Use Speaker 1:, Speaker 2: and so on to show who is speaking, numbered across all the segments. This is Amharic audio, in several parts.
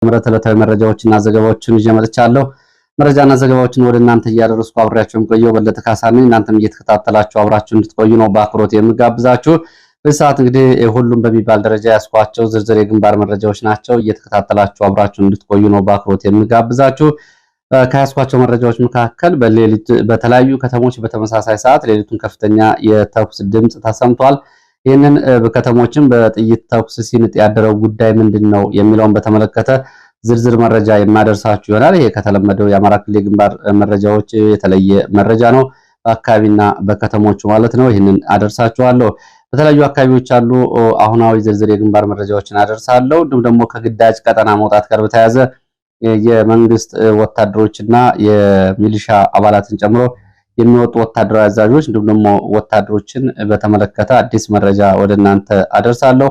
Speaker 1: ምረት ዕለታዊ መረጃዎችና ዘገባዎችን ይዤ መጥቻለሁ። መረጃና ዘገባዎችን ወደ እናንተ እያደረስኩ አብሬያችሁን ቆየው በለጠ ካሳ ነኝ። እናንተም እየተከታተላችሁ አብራችሁ እንድትቆዩ ነው በአክብሮት የምጋብዛችሁ። በዚህ ሰዓት እንግዲህ ሁሉም በሚባል ደረጃ ያስኳቸው ዝርዝር የግንባር መረጃዎች ናቸው። እየተከታተላችሁ አብራችሁ እንድትቆዩ ነው በአክብሮት የምጋብዛችሁ። ከያስኳቸው መረጃዎች መካከል በተለያዩ ከተሞች በተመሳሳይ ሰዓት ሌሊቱን ከፍተኛ የተኩስ ድምጽ ተሰምቷል። ይህንን ከተሞችን በጥይት ተኩስ ሲንጥ ያደረው ጉዳይ ምንድነው የሚለውን በተመለከተ ዝርዝር መረጃ የማደርሳችሁ ይሆናል። ይሄ ከተለመደው የአማራ ክልል ግንባር መረጃዎች የተለየ መረጃ ነው። በአካባቢና በከተሞቹ ማለት ነው። ይህንን አደርሳችኋለሁ። በተለያዩ አካባቢዎች ያሉ አሁናዊ ዝርዝር የግንባር መረጃዎችን አደርሳለሁ። እንዲሁም ደግሞ ከግዳጅ ቀጠና መውጣት ጋር በተያያዘ የመንግስት ወታደሮችና የሚሊሻ አባላትን ጨምሮ የሚወጡ ወታደራዊ አዛዦች እንዲሁም ደግሞ ወታደሮችን በተመለከተ አዲስ መረጃ ወደ እናንተ አደርሳለሁ።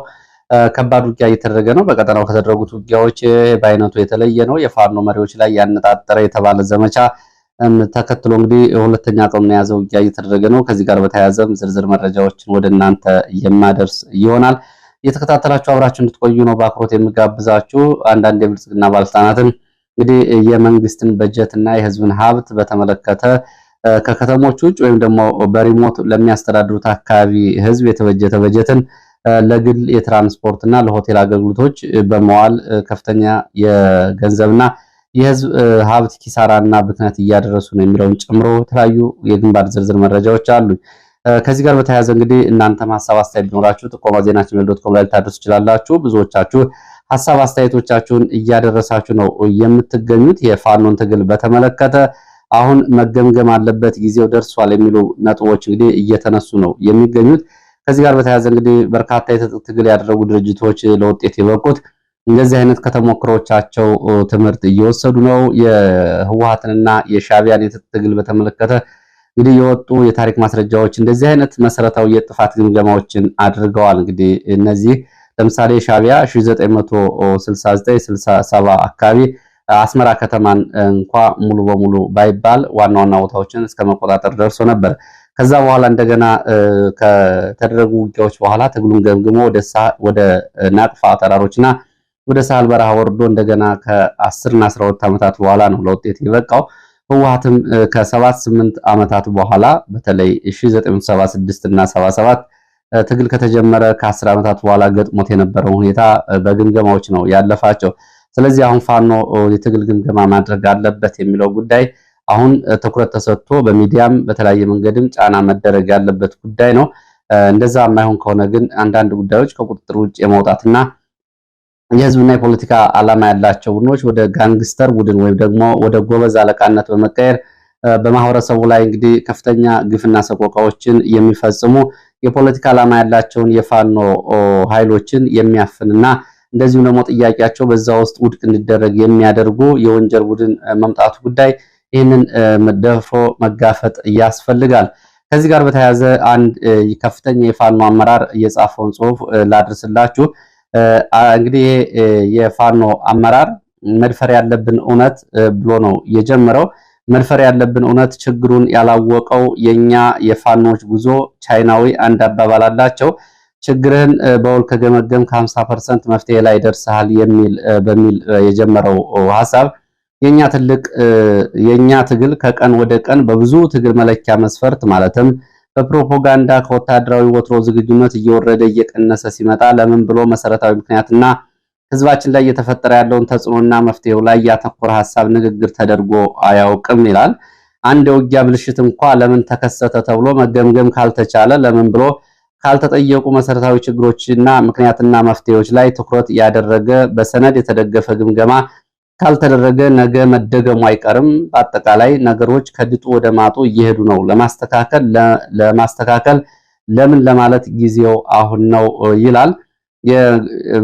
Speaker 1: ከባድ ውጊያ እየተደረገ ነው። በቀጠናው ከተደረጉት ውጊያዎች በአይነቱ የተለየ ነው። የፋኖ መሪዎች ላይ ያነጣጠረ የተባለ ዘመቻ ተከትሎ እንግዲህ ሁለተኛ ቀኑን የያዘ ውጊያ እየተደረገ ነው። ከዚህ ጋር በተያያዘም ዝርዝር መረጃዎችን ወደ እናንተ የማደርስ ይሆናል። እየተከታተላችሁ አብራችሁ እንድትቆዩ ነው በአክብሮት የምጋብዛችሁ። አንዳንድ የብልጽግና ባለስልጣናትን እንግዲህ የመንግስትን በጀትና የህዝብን ሀብት በተመለከተ ከከተሞች ውጭ ወይም ደግሞ በሪሞት ለሚያስተዳድሩት አካባቢ ህዝብ የተበጀተ በጀትን ለግል የትራንስፖርትና ለሆቴል አገልግሎቶች በመዋል ከፍተኛ የገንዘብና የህዝብ ሀብት ኪሳራና ብክነት እያደረሱ ነው የሚለውን ጨምሮ የተለያዩ የግንባር ዝርዝር መረጃዎች አሉ። ከዚህ ጋር በተያያዘ እንግዲህ እናንተም ሀሳብ አስተያየት ቢኖራችሁ ጥቆማ@ዜናችን.com ላይ ልታደርሱ ትችላላችሁ። ብዙዎቻችሁ ሀሳብ አስተያየቶቻችሁን እያደረሳችሁ ነው የምትገኙት። የፋኖን ትግል በተመለከተ አሁን መገምገም አለበት ጊዜው ደርሷል የሚሉ ነጥቦች እንግዲህ እየተነሱ ነው የሚገኙት። ከዚህ ጋር በተያያዘ እንግዲህ በርካታ የትጥቅ ትግል ያደረጉ ድርጅቶች ለውጤት የበቁት እንደዚህ አይነት ከተሞክሮቻቸው ትምህርት እየወሰዱ ነው። የህወሓትንና የሻዕቢያን የትጥቅ ትግል በተመለከተ እንግዲህ የወጡ የታሪክ ማስረጃዎች እንደዚህ አይነት መሰረታዊ የጥፋት ግምገማዎችን አድርገዋል። እንግዲህ እነዚህ ለምሳሌ ሻዕቢያ 1969-67 አካባቢ አስመራ ከተማን እንኳ ሙሉ በሙሉ ባይባል ዋና ዋና ቦታዎችን እስከ መቆጣጠር ደርሶ ነበር። ከዛ በኋላ እንደገና ከተደረጉ ውጊያዎች በኋላ ትግሉን ገምግሞ ወደ ናቅፋ ተራሮችና ወደ ሳህል በረሃ ወርዶ እንደገና ከ10 እና 12 ዓመታት በኋላ ነው ለውጤት የበቃው። ህወሓትም ከ7-8 ዓመታት በኋላ በተለይ 1976 እና 77 ትግል ከተጀመረ ከ10 ዓመታት በኋላ ገጥሞት የነበረው ሁኔታ በግምገማዎች ነው ያለፋቸው። ስለዚህ አሁን ፋኖ የትግል ግምገማ ማድረግ አለበት የሚለው ጉዳይ አሁን ትኩረት ተሰጥቶ በሚዲያም በተለያየ መንገድም ጫና መደረግ ያለበት ጉዳይ ነው። እንደዛ የማይሆን ከሆነ ግን አንዳንድ ጉዳዮች ከቁጥጥር ውጭ የመውጣትና የህዝብና የፖለቲካ ዓላማ ያላቸው ቡድኖች ወደ ጋንግስተር ቡድን ወይም ደግሞ ወደ ጎበዝ አለቃነት በመቀየር በማህበረሰቡ ላይ እንግዲህ ከፍተኛ ግፍና ሰቆቃዎችን የሚፈጽሙ የፖለቲካ ዓላማ ያላቸውን የፋኖ ኃይሎችን የሚያፍንና እንደዚሁም ደግሞ ጥያቄያቸው በዛ ውስጥ ውድቅ እንዲደረግ የሚያደርጉ የወንጀል ቡድን መምጣቱ ጉዳይ ይህንን ደፍሮ መጋፈጥ ያስፈልጋል። ከዚህ ጋር በተያያዘ አንድ ከፍተኛ የፋኖ አመራር የጻፈውን ጽሁፍ ላድርስላችሁ። እንግዲህ የፋኖ አመራር መድፈር ያለብን እውነት ብሎ ነው የጀመረው። መድፈር ያለብን እውነት ችግሩን ያላወቀው የኛ የፋኖች ጉዞ ቻይናዊ አንድ አባባል አላቸው። ችግርህን በውል ከገመገም ከ50% መፍትሄ ላይ ደርሰሃል በሚል የጀመረው ሐሳብ የኛ ትግል ከቀን ወደ ቀን በብዙ ትግል መለኪያ መስፈርት ማለትም በፕሮፓጋንዳ ከወታደራዊ ወትሮ ዝግጁነት እየወረደ እየቀነሰ ሲመጣ ለምን ብሎ መሰረታዊ ምክንያትና ህዝባችን ላይ እየተፈጠረ ያለውን ተጽዕኖና መፍትሄው ላይ ያተኮረ ሐሳብ ንግግር ተደርጎ አያውቅም ይላል። አንድ የውጊያ ብልሽት እንኳ ለምን ተከሰተ ተብሎ መገምገም ካልተቻለ ለምን ብሎ ካልተጠየቁ መሰረታዊ ችግሮችና ምክንያትና መፍትሄዎች ላይ ትኩረት ያደረገ በሰነድ የተደገፈ ግምገማ ካልተደረገ ነገ መደገሙ አይቀርም። በአጠቃላይ ነገሮች ከድጡ ወደ ማጡ እየሄዱ ነው። ለማስተካከል ለምን ለማለት ጊዜው አሁን ነው ይላል።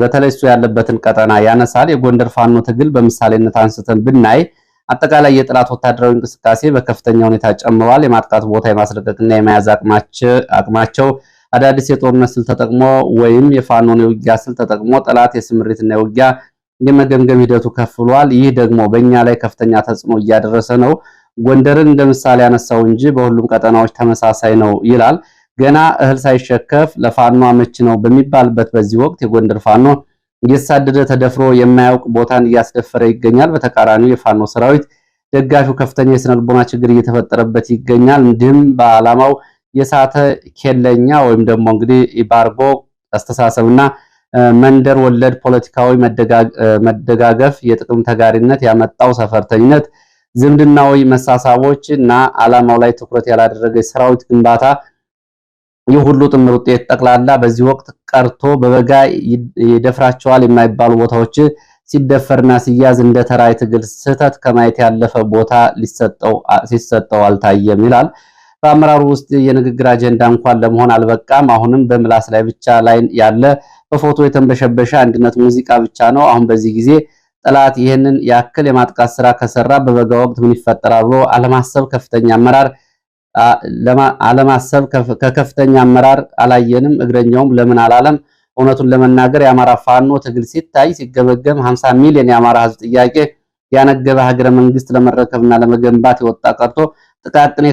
Speaker 1: በተለይ እሱ ያለበትን ቀጠና ያነሳል። የጎንደር ፋኖ ትግል በምሳሌነት አንስተን ብናይ አጠቃላይ የጥላት ወታደራዊ እንቅስቃሴ በከፍተኛ ሁኔታ ጨምሯል። የማጥቃት ቦታ የማስለቀቅና የመያዝ አቅማቸው አዳዲስ የጦርነት ስልት ተጠቅሞ ወይም የፋኖን የውጊያ ስልት ተጠቅሞ ጠላት የስምሪትና የውጊያ የመገምገም ሂደቱ ከፍ ብሏል። ይህ ደግሞ በእኛ ላይ ከፍተኛ ተጽዕኖ እያደረሰ ነው። ጎንደርን እንደ ምሳሌ ያነሳው እንጂ በሁሉም ቀጠናዎች ተመሳሳይ ነው ይላል። ገና እህል ሳይሸከፍ ለፋኖ አመች ነው በሚባልበት በዚህ ወቅት የጎንደር ፋኖ እየተሳደደ ተደፍሮ የማያውቅ ቦታን እያስደፈረ ይገኛል። በተቃራኒው የፋኖ ሰራዊት ደጋፊው ከፍተኛ የስነልቦና ችግር እየተፈጠረበት ይገኛል። እንዲሁም በዓላማው የሳተ ኬለኛ ወይም ደግሞ እንግዲህ ባርጎ አስተሳሰብና መንደር ወለድ ፖለቲካዊ መደጋገፍ የጥቅም ተጋሪነት ያመጣው ሰፈርተኝነት ዝምድናዊ መሳሳቦች እና ዓላማው ላይ ትኩረት ያላደረገ ሰራዊት ግንባታ የሁሉ ጥምር ውጤት ጠቅላላ በዚህ ወቅት ቀርቶ በበጋ ይደፍራቸዋል የማይባሉ ቦታዎች ሲደፈርና ሲያዝ እንደ ተራ የትግል ስህተት ከማየት ያለፈ ቦታ ሲሰጠው አልታየም ይላል። በአመራሩ ውስጥ የንግግር አጀንዳ እንኳን ለመሆን አልበቃም። አሁንም በምላስ ላይ ብቻ ላይ ያለ በፎቶ የተንበሸበሸ አንድነት ሙዚቃ ብቻ ነው። አሁን በዚህ ጊዜ ጠላት ይህንን ያክል የማጥቃት ስራ ከሰራ በበጋ ወቅት ምን ይፈጠራል ብሎ አለማሰብ ከከፍተኛ አመራር አላየንም። እግረኛውም ለምን አላለም? እውነቱን ለመናገር የአማራ ፋኖ ትግል ሲታይ ሲገመገም 50 ሚሊዮን የአማራ ህዝብ ጥያቄ ያነገበ ሀገረ መንግስት ለመረከብና ለመገንባት የወጣ ቀርቶ ጥቃቅን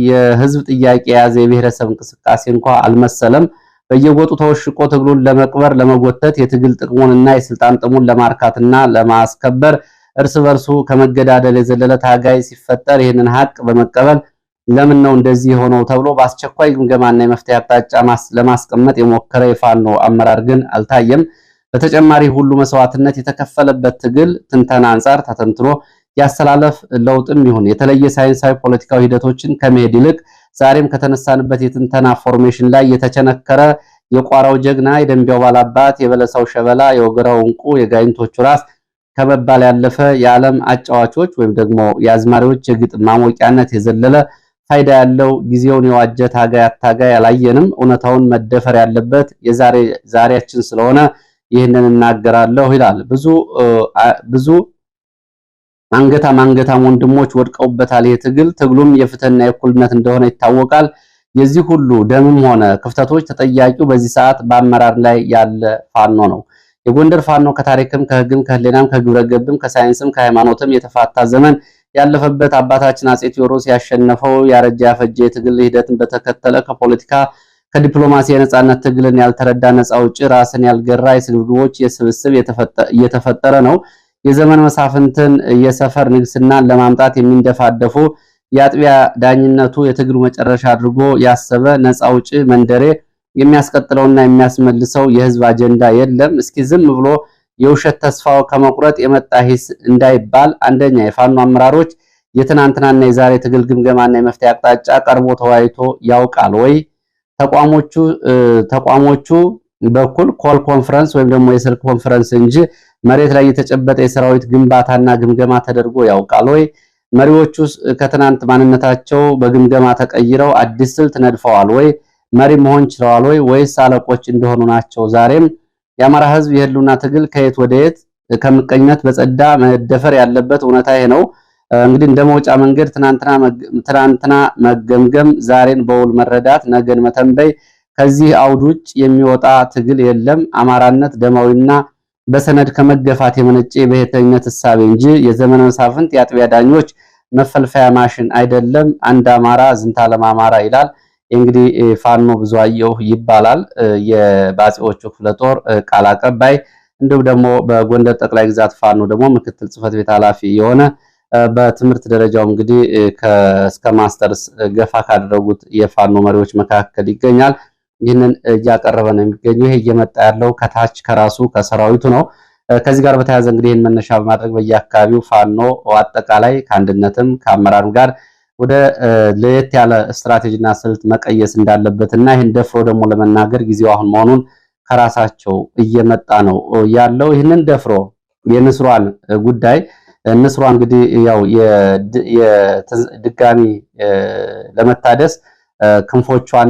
Speaker 1: የህዝብ ጥያቄ የያዘ የብሔረሰብ እንቅስቃሴ እንኳን አልመሰለም። በየወጡ ተወሽቆ ትግሉን ለመቅበር ለመጎተት የትግል ጥቅሙንና የስልጣን ጥሙን ለማርካትና ለማስከበር እርስ በርሱ ከመገዳደል የዘለለ ታጋይ ሲፈጠር ይህንን ሀቅ በመቀበል ለምን ነው እንደዚህ የሆነው ተብሎ በአስቸኳይ ግምገማና የመፍትሄ አቅጣጫ ለማስቀመጥ የሞከረ የፋኖ አመራር ግን አልታየም። በተጨማሪ ሁሉ መስዋዕትነት የተከፈለበት ትግል ትንተና አንጻር ተተንትኖ ያስተላለፍ ለውጥም ይሁን የተለየ ሳይንሳዊ ፖለቲካዊ ሂደቶችን ከመሄድ ይልቅ ዛሬም ከተነሳንበት የትንተና ፎርሜሽን ላይ የተቸነከረ የቋራው ጀግና የደንቢያው ባላባት የበለሳው ሸበላ የወገራው እንቁ የጋይንቶቹ ራስ ከመባል ያለፈ የዓለም አጫዋቾች ወይም ደግሞ የአዝማሪዎች የግጥም ማሞቂያነት የዘለለ ፋይዳ ያለው ጊዜውን የዋጀ ታጋይ አላየንም። እውነታውን መደፈር ያለበት ዛሬያችን ስለሆነ ይህንን እናገራለሁ ይላል። ብዙ አንገታም ወንድሞች ወድቀውበታል። ትግሉም የፍትህና የእኩልነት እንደሆነ ይታወቃል። የዚህ ሁሉ ደምም ሆነ ክፍተቶች ተጠያቂው በዚህ ሰዓት በአመራር ላይ ያለ ፋኖ ነው። የጎንደር ፋኖ ከታሪክም ከህግም ከህሊናም ከግብረ ገብም ከሳይንስም ከሃይማኖትም የተፋታ ዘመን ያለፈበት አባታችን አጼ ቴዎድሮስ ያሸነፈው ያረጀ ያፈጀ የትግል ሂደትን በተከተለ ከፖለቲካ ከዲፕሎማሲ የነጻነት ትግልን ያልተረዳ ነጻ አውጪ ራስን ያልገራ የስግብግቦች የስብስብ እየተፈጠረ ነው። የዘመን መሳፍንትን የሰፈር ንግስናን ለማምጣት የሚንደፋደፉ የአጥቢያ ዳኝነቱ የትግሉ መጨረሻ አድርጎ ያሰበ ነጻ አውጪ መንደሬ የሚያስቀጥለውና የሚያስመልሰው የህዝብ አጀንዳ የለም። እስኪ ዝም ብሎ የውሸት ተስፋው ከመቁረጥ የመጣ ሂስ እንዳይባል አንደኛ የፋኖ አመራሮች የትናንትናና የዛሬ ትግል ግምገማና የመፍትሄ አቅጣጫ ቀርቦ ተወያይቶ ያውቃል ወይ? ተቋሞቹ በኩል ኮል ኮንፈረንስ ወይም ደግሞ የስልክ ኮንፈረንስ እንጂ መሬት ላይ የተጨበጠ የሰራዊት ግንባታና ግምገማ ተደርጎ ያውቃል ወይ? መሪዎቹ ከትናንት ማንነታቸው በግምገማ ተቀይረው አዲስ ስልት ነድፈዋል ወይ? መሪ መሆን ችለዋል ወይ? ወይስ አለቆች እንደሆኑ ናቸው? ዛሬም የአማራ ህዝብ የህልውና ትግል ከየት ወደ የት ከምቀኝነት በጸዳ መደፈር ያለበት እውነታ ይሄ ነው። እንግዲህ እንደ መውጫ መንገድ ትናንትና መገምገም፣ ዛሬን በውል መረዳት፣ ነገን መተንበይ። ከዚህ አውድ ውጭ የሚወጣ ትግል የለም። አማራነት ደማዊና በሰነድ ከመገፋት የመነጨ የብሔርተኝነት እሳቤ እንጂ የዘመነ መሳፍንት የአጥቢያ ዳኞች መፈልፈያ ማሽን አይደለም። አንድ አማራ ዝንታለም አማራ ይላል። እንግዲህ ፋኖ ብዙአየሁ ይባላል። የባጼዎቹ ክፍለ ጦር ቃል አቀባይ እንዲሁም ደግሞ በጎንደር ጠቅላይ ግዛት ፋኖ ደግሞ ምክትል ጽሕፈት ቤት ኃላፊ የሆነ በትምህርት ደረጃው እንግዲህ እስከ ማስተርስ ገፋ ካደረጉት የፋኖ መሪዎች መካከል ይገኛል። ይህንን እያቀረበ ነው የሚገኘው። ይሄ እየመጣ ያለው ከታች ከራሱ ከሰራዊቱ ነው። ከዚህ ጋር በተያያዘ እንግዲህ ይህን መነሻ በማድረግ በየአካባቢው ፋኖ አጠቃላይ ከአንድነትም ከአመራርም ጋር ወደ ለየት ያለ ስትራቴጂና ስልት መቀየስ እንዳለበትና ይህን ደፍሮ ደግሞ ለመናገር ጊዜው አሁን መሆኑን ከራሳቸው እየመጣ ነው ያለው። ይህንን ደፍሮ የንስሯን ጉዳይ ንስሯ እንግዲህ ያው የድጋሚ ለመታደስ ክንፎቿን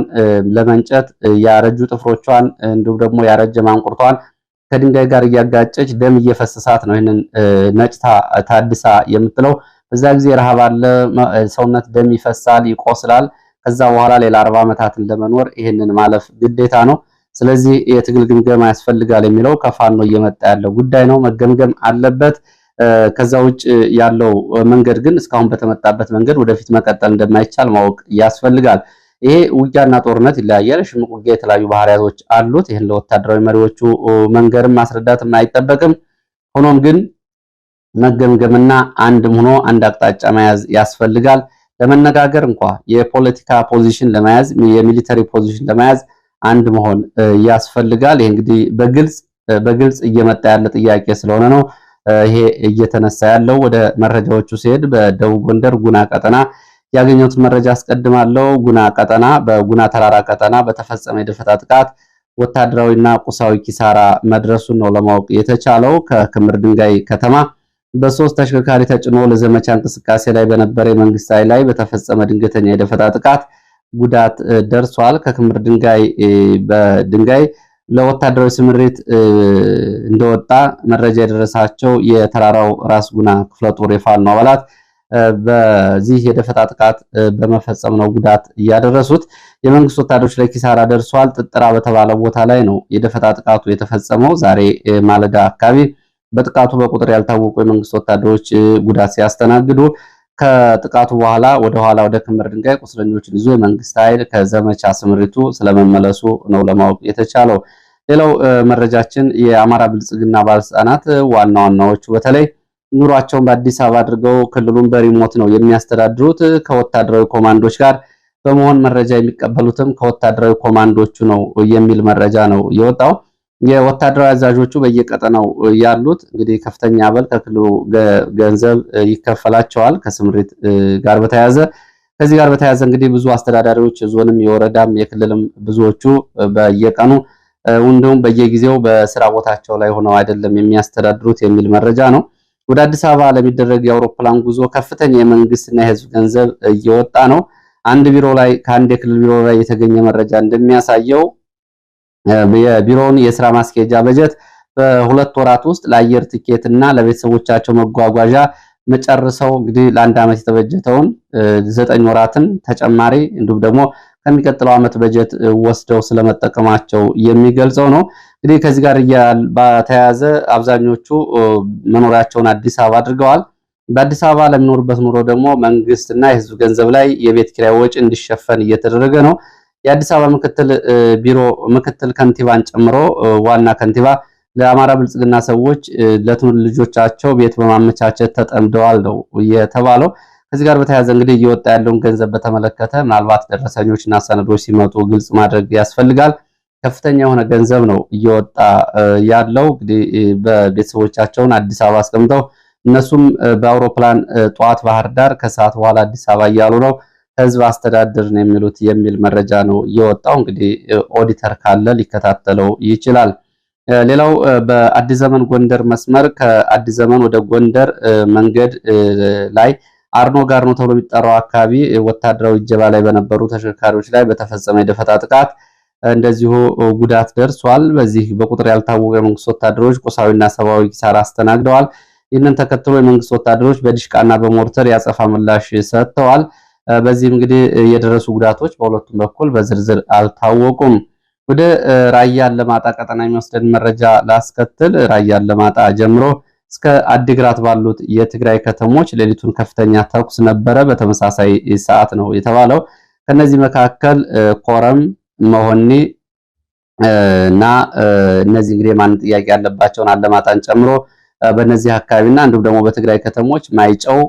Speaker 1: ለመንጨት ያረጁ ጥፍሮቿን እንዲሁም ደግሞ ያረጀ ማንቁርቷን ከድንጋይ ጋር እያጋጨች ደም እየፈሰሳት ነው ይህንን ነጭታ ታድሳ የምትለው። በዛ ጊዜ ረሃብ አለ፣ ሰውነት ደም ይፈሳል፣ ይቆስላል። ከዛ በኋላ ሌላ 40 ዓመታትን ለመኖር ይህንን ማለፍ ግዴታ ነው። ስለዚህ የትግል ግምገማ ያስፈልጋል የሚለው ከፋኖ እየመጣ ያለው ጉዳይ ነው፣ መገምገም አለበት። ከዛ ውጭ ያለው መንገድ ግን እስካሁን በተመጣበት መንገድ ወደፊት መቀጠል እንደማይቻል ማወቅ ያስፈልጋል። ይሄ ውጊያና ጦርነት ይለያያል። ሽምቅ ውጊያ የተለያዩ ባህሪያቶች አሉት። ይህን ለወታደራዊ መሪዎቹ መንገርም ማስረዳትም አይጠበቅም። ሆኖም ግን መገምገምና አንድም ሆኖ አንድ አቅጣጫ መያዝ ያስፈልጋል። ለመነጋገር እንኳ የፖለቲካ ፖዚሽን ለመያዝ የሚሊተሪ ፖዚሽን ለመያዝ አንድ መሆን ያስፈልጋል። ይሄ እንግዲህ በግልጽ እየመጣ ያለ ጥያቄ ስለሆነ ነው ይሄ እየተነሳ ያለው። ወደ መረጃዎቹ ሲሄድ በደቡብ ጎንደር ጉና ቀጠና ያገኘሁትን መረጃ አስቀድማለሁ። ጉና ቀጠና በጉና ተራራ ቀጠና በተፈጸመ የደፈጣ ጥቃት ወታደራዊና ቁሳዊ ኪሳራ መድረሱን ነው ለማወቅ የተቻለው። ከክምር ድንጋይ ከተማ በሶስት ተሽከርካሪ ተጭኖ ለዘመቻ እንቅስቃሴ ላይ በነበረ የመንግስት ኃይል ላይ በተፈጸመ ድንገተኛ የደፈጣ ጥቃት ጉዳት ደርሷል። ከክምር ድንጋይ ለወታደራዊ ስምሪት እንደወጣ መረጃ የደረሳቸው የተራራው ራስ ጉና ክፍለ ጦር የፋኖ አባላት በዚህ የደፈጣ ጥቃት በመፈጸም ነው ጉዳት እያደረሱት። የመንግስት ወታደሮች ላይ ኪሳራ ደርሷል። ጥጥራ በተባለ ቦታ ላይ ነው የደፈጣ ጥቃቱ የተፈጸመው። ዛሬ ማለዳ አካባቢ በጥቃቱ በቁጥር ያልታወቁ የመንግስት ወታደሮች ጉዳት ሲያስተናግዱ ከጥቃቱ በኋላ ወደ ክምር ድንጋይ ቁስለኞችን ይዞ የመንግስት ኃይል ከዘመቻ ስምሪቱ ስለመመለሱ ነው ለማወቅ የተቻለው። ሌላው መረጃችን የአማራ ብልጽግና ባለስልጣናት ዋናዎቹ በተለይ ኑሯቸውን በአዲስ አበባ አድርገው ክልሉን በሪሞት ነው የሚያስተዳድሩት። ከወታደራዊ ኮማንዶች ጋር በመሆን መረጃ የሚቀበሉትም ከወታደራዊ ኮማንዶቹ ነው የሚል መረጃ ነው የወጣው። የወታደራዊ አዛዦቹ በየቀጠናው ያሉት እንግዲህ ከፍተኛ አበል ከክልሉ ገንዘብ ይከፈላቸዋል ከስምሪት ጋር በተያያዘ። ከዚህ ጋር በተያያዘ እንግዲህ ብዙ አስተዳዳሪዎች የዞንም የወረዳም የክልልም ብዙዎቹ በየቀኑ እንዲሁም በየጊዜው በስራ ቦታቸው ላይ ሆነው አይደለም የሚያስተዳድሩት የሚል መረጃ ነው። ወደ አዲስ አበባ ለሚደረግ የአውሮፕላን ጉዞ ከፍተኛ የመንግስትና የህዝብ ገንዘብ እየወጣ ነው። ከአንድ የክልል ቢሮ ላይ የተገኘ መረጃ እንደሚያሳየው የቢሮውን የስራ ማስኬጃ በጀት በሁለት ወራት ውስጥ ለአየር ቲኬት እና ለቤተሰቦቻቸው መጓጓዣ መጨረሰው እንግዲህ ለአንድ ዓመት የተበጀተውን 9 ወራትን ተጨማሪ እንዲሁም ደግሞ ከሚቀጥለው ዓመት በጀት ወስደው ስለመጠቀማቸው የሚገልጸው ነው። እንግዲህ ከዚህ ጋር በተያያዘ አብዛኞቹ መኖሪያቸውን አዲስ አበባ አድርገዋል። በአዲስ አበባ ለሚኖሩበት ኑሮ ደግሞ መንግስትና የህዝብ ገንዘብ ላይ የቤት ኪራይ ወጪ እንዲሸፈን እየተደረገ ነው። የአዲስ አበባ ምክትል ከንቲባን ጨምሮ ዋና ከንቲባ ለአማራ ብልጽግና ሰዎች ለትውልድ ልጆቻቸው ቤት በማመቻቸት ተጠምደዋል ነው የተባለው። ከዚህ ጋር በተያያዘ እንግዲህ እየወጣ ያለውን ገንዘብ በተመለከተ ምናልባት ደረሰኞችና ሰነዶች ሲመጡ ግልጽ ማድረግ ያስፈልጋል። ከፍተኛ የሆነ ገንዘብ ነው እየወጣ ያለው። እንግዲህ በቤተሰቦቻቸውን አዲስ አበባ አስቀምጠው እነሱም በአውሮፕላን ጠዋት ባህር ዳር ከሰዓት በኋላ አዲስ አበባ እያሉ ነው። ህዝብ አስተዳደር ነው የሚሉት የሚል መረጃ ነው የወጣው። እንግዲህ ኦዲተር ካለ ሊከታተለው ይችላል። ሌላው በአዲስ ዘመን ጎንደር መስመር ከአዲስ ዘመን ወደ ጎንደር መንገድ ላይ አርኖ ጋር ነው ተብሎ የሚጠራው አካባቢ ወታደራዊ እጀባ ላይ በነበሩ ተሽከርካሪዎች ላይ በተፈጸመ የደፈጣ ጥቃት እንደዚሁ ጉዳት ደርሷል። በዚህ በቁጥር ያልታወቁ የመንግስት ወታደሮች ቁሳዊና ሰብአዊ ኪሳራ አስተናግደዋል። ይህንን ተከትሎ የመንግስት ወታደሮች በዲሽቃና በሞርተር ያጸፋ ምላሽ ሰጥተዋል። በዚህም እንግዲህ የደረሱ ጉዳቶች በሁለቱም በኩል በዝርዝር አልታወቁም። ወደ ራያ አላማጣ ቀጠና የሚወስደን መረጃ ላስከትል። ራያ አላማጣ ጀምሮ እስከ አዲግራት ባሉት የትግራይ ከተሞች ሌሊቱን ከፍተኛ ተኩስ ነበረ። በተመሳሳይ ሰዓት ነው የተባለው። ከነዚህ መካከል ኮረም፣ መሆኒ እና እነዚህ እንግዲህ ማን ጥያቄ ያለባቸውን አላማጣን ጨምሮ በእነዚህ አካባቢና እንዲሁም ደግሞ በትግራይ ከተሞች ማይጨው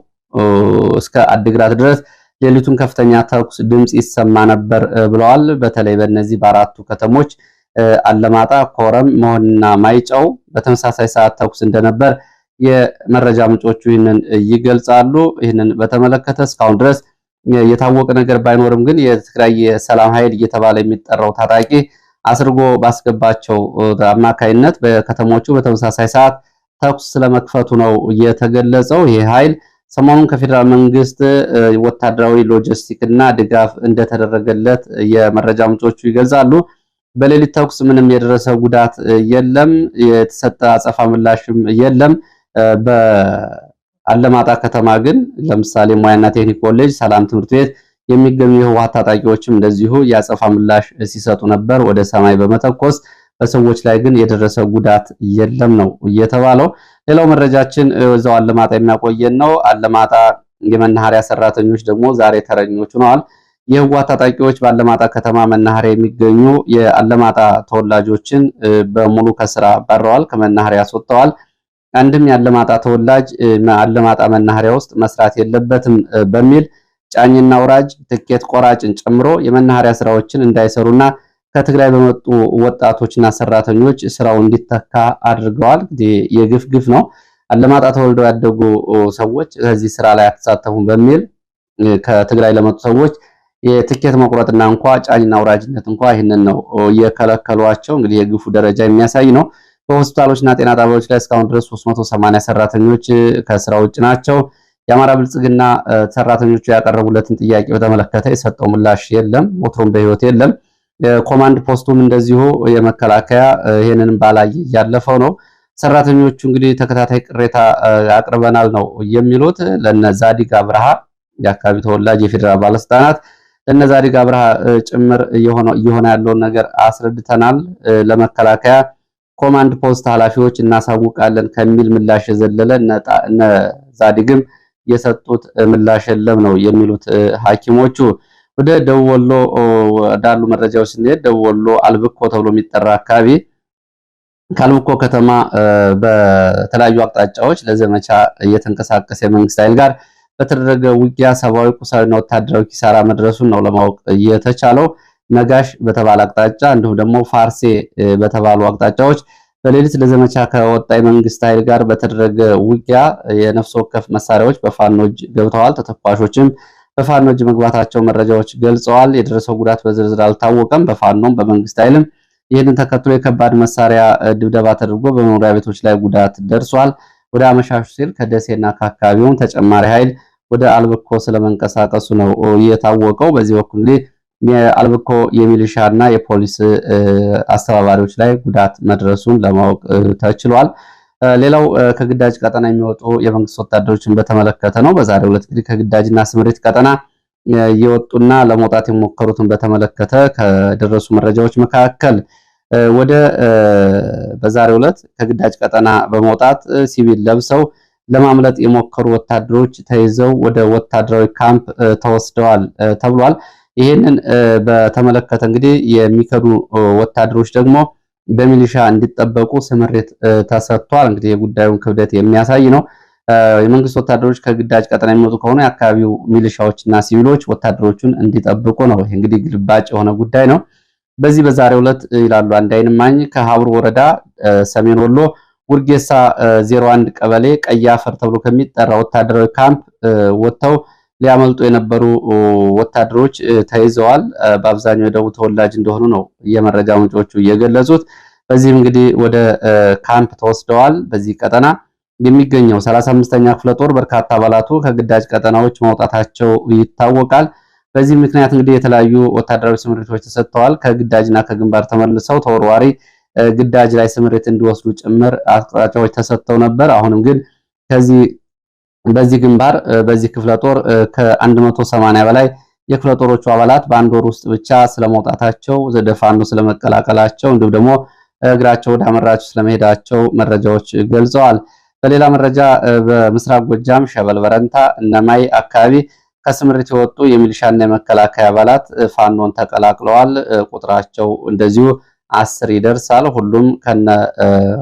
Speaker 1: እስከ አዲግራት ድረስ ሌሊቱን ከፍተኛ ተኩስ ድምጽ ይሰማ ነበር ብለዋል። በተለይ በእነዚህ በአራቱ ከተሞች አላማጣ፣ ኮረም፣ መሆንና ማይጨው በተመሳሳይ ሰዓት ተኩስ እንደነበር የመረጃ ምንጮቹ ይህንን ይገልጻሉ። ይህንን በተመለከተ እስካሁን ድረስ የታወቀ ነገር ባይኖርም ግን የትግራይ የሰላም ኃይል እየተባለ የሚጠራው ታጣቂ አስርጎ ባስገባቸው አማካይነት በከተሞቹ በተመሳሳይ ሰዓት ተኩስ ስለመክፈቱ ነው የተገለጸው። ይህ ኃይል ሰሞኑን ከፌዴራል መንግስት ወታደራዊ ሎጂስቲክ እና ድጋፍ እንደተደረገለት የመረጃ ምንጮቹ ይገልጻሉ። በሌሊት ተኩስ ምንም የደረሰ ጉዳት የለም፣ የተሰጠ አጸፋ ምላሽም የለም። በአላማጣ ከተማ ግን ለምሳሌ ሙያና ቴክኒክ ኮሌጅ፣ ሰላም ትምህርት ቤት የሚገኙ የህወሓት ታጣቂዎችም እንደዚሁ የአጸፋ ምላሽ ሲሰጡ ነበር ወደ ሰማይ በመተኮስ። በሰዎች ላይ ግን የደረሰ ጉዳት የለም ነው የተባለው። ሌላው መረጃችን እዛው አላማጣ የሚያቆየን ነው። አላማጣ የመናኸሪያ ሰራተኞች ደግሞ ዛሬ ተረኞች ሆነዋል። የህወሓት ታጣቂዎች በአለማጣ ከተማ መናኸሪያ የሚገኙ የአለማጣ ተወላጆችን በሙሉ ከስራ ባረዋል፣ ከመናኸሪያ አስወጥተዋል። አንድም የአለማጣ ተወላጅ አለማጣ መናኸሪያ ውስጥ መስራት የለበትም በሚል ጫኝና ውራጅ ትኬት ቆራጭን ጨምሮ የመናኸሪያ ስራዎችን እንዳይሰሩና ከትግራይ በመጡ ወጣቶችና ሰራተኞች ስራው እንዲተካ አድርገዋል። የግፍ ግፍ ነው። አለማጣ ተወልደው ያደጉ ሰዎች ከዚህ ስራ ላይ አትሳተፉም በሚል ከትግራይ ለመጡ ሰዎች የትኬት መቁረጥና እንኳ ጫኝና ውራጅነት እንኳ ይህንን ነው የከለከሏቸው። እንግዲህ የግፉ ደረጃ የሚያሳይ ነው። በሆስፒታሎችና ጤና ጣቢያዎች ላይ እስካሁን ድረስ 380 ሰራተኞች ከስራ ውጭ ናቸው። የአማራ ብልጽግና ሰራተኞቹ ያቀረቡለትን ጥያቄ በተመለከተ የሰጠው ምላሽ የለም። ሞትሮም በህይወት የለም። ኮማንድ ፖስቱም እንደዚሁ የመከላከያ ይሄንንም ባላይ ያለፈው ነው። ሰራተኞቹ እንግዲህ ተከታታይ ቅሬታ አቅርበናል ነው የሚሉት። ለነዛዲግ አብርሃ የአካባቢ ተወላጅ የፌዴራል ባለስልጣናት ለነዛዲግ አብርሃ ጭምር እየሆነ ያለውን ነገር አስረድተናል። ለመከላከያ ኮማንድ ፖስት ኃላፊዎች እናሳውቃለን ከሚል ምላሽ የዘለለ ነዛዲግም የሰጡት ምላሽ የለም ነው የሚሉት ሐኪሞቹ። ወደ ደቡብ ወሎ ወዳሉ መረጃዎች ስንሄድ ደቡብ ወሎ አልብኮ ተብሎ የሚጠራ አካባቢ ከአልብኮ ከተማ በተለያዩ አቅጣጫዎች ለዘመቻ እየተንቀሳቀሰ የመንግስት ኃይል ጋር በተደረገ ውጊያ ሰብአዊ፣ ቁሳዊና ወታደራዊ ኪሳራ መድረሱን ነው ለማወቅ የተቻለው። ነጋሽ በተባለ አቅጣጫ እንዲሁም ደግሞ ፋርሴ በተባሉ አቅጣጫዎች በሌሊት ለዘመቻ ከወጣ የመንግስት ኃይል ጋር በተደረገ ውጊያ የነፍስ ወከፍ መሳሪያዎች በፋኖ እጅ ገብተዋል። ተተኳሾችም በፋኖ እጅ መግባታቸው መረጃዎች ገልጸዋል። የደረሰው ጉዳት በዝርዝር አልታወቀም። በፋኖም በመንግስት ኃይልም ይህንን ተከትሎ የከባድ መሳሪያ ድብደባ ተደርጎ በመኖሪያ ቤቶች ላይ ጉዳት ደርሷል። ወደ አመሻሹ ሲል ከደሴና ከአካባቢውም ተጨማሪ ኃይል ወደ አልብኮ ስለመንቀሳቀሱ ነው የታወቀው። በዚህ በኩል እንግዲህ የአልብኮ የሚሊሻና የፖሊስ አስተባባሪዎች ላይ ጉዳት መድረሱን ለማወቅ ተችሏል። ሌላው ከግዳጅ ቀጠና የሚወጡ የመንግስት ወታደሮችን በተመለከተ ነው። በዛሬው ዕለት እንግዲህ ከግዳጅና ስምሪት ቀጠና የወጡና ለመውጣት የሞከሩትን በተመለከተ ከደረሱ መረጃዎች መካከል ወደ በዛሬው ዕለት ከግዳጅ ቀጠና በመውጣት ሲቪል ለብሰው ለማምለጥ የሞከሩ ወታደሮች ተይዘው ወደ ወታደራዊ ካምፕ ተወስደዋል ተብሏል። ይህንን በተመለከተ እንግዲህ የሚከዱ ወታደሮች ደግሞ በሚሊሻ እንዲጠበቁ ስምሪት ተሰጥቷል። እንግዲህ የጉዳዩን ክብደት የሚያሳይ ነው። የመንግስት ወታደሮች ከግዳጅ ቀጠና የሚወጡ ከሆነ የአካባቢው ሚሊሻዎችና ሲቪሎች ወታደሮቹን እንዲጠብቁ ነው። ይህ እንግዲህ ግልባጭ የሆነ ጉዳይ ነው። በዚህ በዛሬው ዕለት ይላሉ አንድ አይን እማኝ ከሀብሩ ወረዳ ሰሜን ወሎ ውርጌሳ 01 ቀበሌ ቀይ አፈር ተብሎ ከሚጠራ ወታደራዊ ካምፕ ወጥተው ሊያመልጡ የነበሩ ወታደሮች ተይዘዋል። በአብዛኛው የደቡብ ተወላጅ እንደሆኑ ነው የመረጃ ምንጮቹ የገለጹት። በዚህም እንግዲህ ወደ ካምፕ ተወስደዋል። በዚህ ቀጠና የሚገኘው 35ኛ ክፍለ ጦር በርካታ አባላቱ ከግዳጅ ቀጠናዎች መውጣታቸው ይታወቃል። በዚህ ምክንያት እንግዲህ የተለያዩ ወታደራዊ ስምሪቶች ተሰጥተዋል። ከግዳጅና ከግንባር ተመልሰው ተወርዋሪ ግዳጅ ላይ ስምሪት እንዲወስዱ ጭምር አቅጣጫዎች ተሰጥተው ነበር። አሁንም ግን በዚህ ግንባር በዚህ ክፍለ ጦር ከ180 በላይ የክፍለ ጦሮቹ አባላት በአንድ ወር ውስጥ ብቻ ስለመውጣታቸው ወደ ፋኖ ስለመቀላቀላቸው እንዲሁም ደግሞ እግራቸው ወደ አመራቸው ስለመሄዳቸው መረጃዎች ገልጸዋል። በሌላ መረጃ በምስራቅ ጎጃም ሸበል በረንታ እነማይ አካባቢ ከስምሪት የወጡ የሚሊሻና የመከላከያ አባላት ፋኖን ተቀላቅለዋል። ቁጥራቸው እንደዚሁ 10 ይደርሳል። ሁሉም ከነ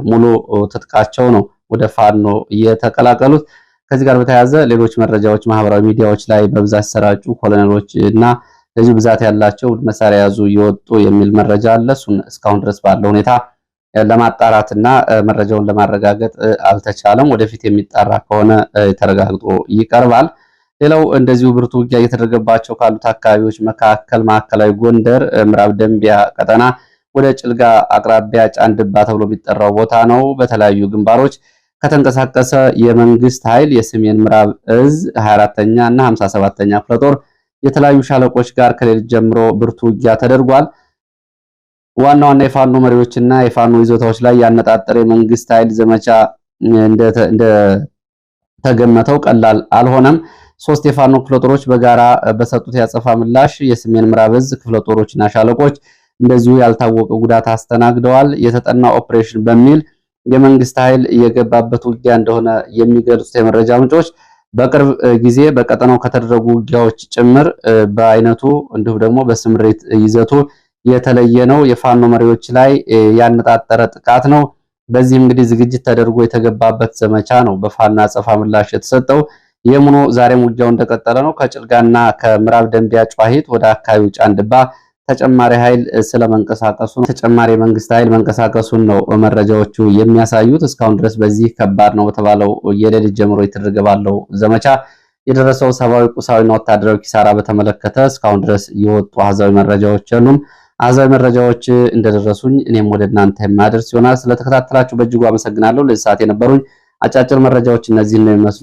Speaker 1: ሙሉ ትጥቃቸው ነው ወደ ፋኖ እየተቀላቀሉት። ከዚህ ጋር በተያያዘ ሌሎች መረጃዎች ማህበራዊ ሚዲያዎች ላይ በብዛት ሲሰራጩ ኮሎኔሎች እና ለዚህ ብዛት ያላቸው መሳሪያ ያዙ እየወጡ የሚል መረጃ አለ። እሱን እስካሁን ድረስ ባለው ሁኔታ ለማጣራትና መረጃውን ለማረጋገጥ አልተቻለም። ወደፊት የሚጣራ ከሆነ ተረጋግጦ ይቀርባል። ሌላው እንደዚሁ ብርቱ ውጊያ እየተደረገባቸው ካሉት አካባቢዎች መካከል ማዕከላዊ ጎንደር ምዕራብ ደንቢያ ቀጠና ወደ ጭልጋ አቅራቢያ ጫንድባ ተብሎ የሚጠራው ቦታ ነው። በተለያዩ ግንባሮች ከተንቀሳቀሰ የመንግስት ኃይል የሰሜን ምዕራብ እዝ 24ኛ እና 57ኛ ክፍለ ጦር የተለያዩ ሻለቆች ጋር ከሌሊት ጀምሮ ብርቱ ውጊያ ተደርጓል። ዋና ዋና የፋኖ መሪዎችና የፋኖ ይዞታዎች ላይ ያነጣጠረ የመንግስት ኃይል ዘመቻ እንደተገመተው ቀላል አልሆነም። 3 የፋኖ ክፍለ ጦሮች በጋራ በሰጡት ያጸፋ ምላሽ የሰሜን ምዕራብ እዝ ክፍለ ጦሮችና ሻለቆች እንደዚሁ ያልታወቀ ጉዳት አስተናግደዋል። የተጠና ኦፕሬሽን በሚል የመንግስት ኃይል የገባበት ውጊያ እንደሆነ የሚገልጹት የመረጃ ምንጮች በቅርብ ጊዜ በቀጠናው ከተደረጉ ውጊያዎች ጭምር በአይነቱ እንዲሁም ደግሞ በስምሪት ይዘቱ የተለየ ነው። የፋኖ መሪዎች ላይ ያነጣጠረ ጥቃት ነው። በዚህም እንግዲህ ዝግጅት ተደርጎ የተገባበት ዘመቻ ነው በፋኖ አጸፋ ምላሽ የተሰጠው። የሙኖ ዛሬም ውጊያው እንደቀጠለ ነው። ከጭልጋና ከምዕራብ ደንቢያ ጨዋሂት ወደ አካባቢው ጫንድባ ተጨማሪ ኃይል ስለመንቀሳቀሱ ነው። ተጨማሪ መንግስት ኃይል መንቀሳቀሱን ነው መረጃዎቹ የሚያሳዩት። እስካሁን ድረስ በዚህ ከባድ ነው በተባለው የሌሊት ጀምሮ የተደረገ ባለው ዘመቻ የደረሰው ሰብአዊ፣ ቁሳዊና ወታደራዊ ኪሳራ በተመለከተ እስካሁን ድረስ የወጡ አሃዛዊ መረጃዎች የሉም። አሃዛዊ መረጃዎች እንደደረሱኝ እኔም ወደ እናንተ የማደርስ ይሆናል። ስለተከታተላችሁ በእጅጉ አመሰግናለሁ። ለዚህ ሰዓት የነበሩኝ አጫጭር መረጃዎች እነዚህን ነው የሚመስሉ።